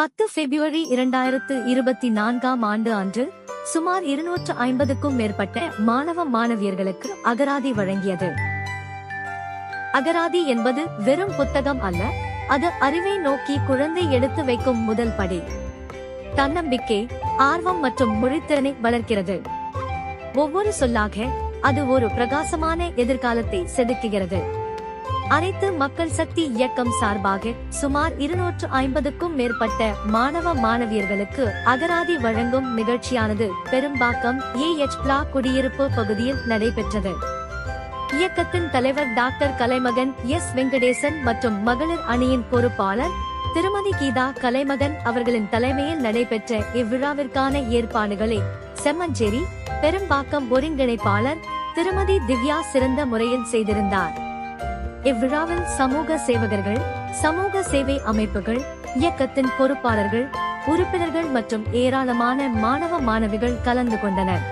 10 பிப்ரவரி 2024 அன்று சுமார் 250க்கும் மேற்பட்ட மாணவியர்களுக்கு அகராதி வழங்கியது. அகராதி என்பது வெறும் புத்தகம் அல்ல, அது அறிவை நோக்கி குழந்தை எடுத்து வைக்கும் முதல் படி. தன்னம்பிக்கை, ஆர்வம் மற்றும் மொழித்திறனை வளர்க்கிறது. ஒவ்வொரு சொல்லாக அது ஒரு பிரகாசமான எதிர்காலத்தை செதுக்குகிறது. அனைத்து மக்கள் சக்தி இயக்கம் சார்பாக சுமார் 250க்கும் மேற்பட்ட மாணவியர்களுக்கு அகராதி வழங்கும் நிகழ்ச்சியானது பெரும்பாக்கம் ஏஎச் குடியிருப்பு பகுதியில் நடைபெற்றது. இயக்கத்தின் தலைவர் டாக்டர் கலைமகன் எஸ். வெங்கடேசன் மற்றும் மகளிர் அணியின் பொறுப்பாளர் திருமதி கீதா கலைமகன் அவர்களின் தலைமையில் நடைபெற்ற இவ்விழாவிற்கான ஏற்பாடுகளை செம்மஞ்சேரி பெரும்பாக்கம் ஒருங்கிணைப்பாளர் திருமதி திவ்யா சிறந்த முறையில் செய்திருந்தார். இவ்விழாவில் சமூக சேவகர்கள், சமூக சேவை அமைப்புகள், இயக்கத்தின் பொறுப்பாளர்கள், உறுப்பினர்கள் மற்றும் ஏராளமான மாணவிகள் கலந்து கொண்டனர்.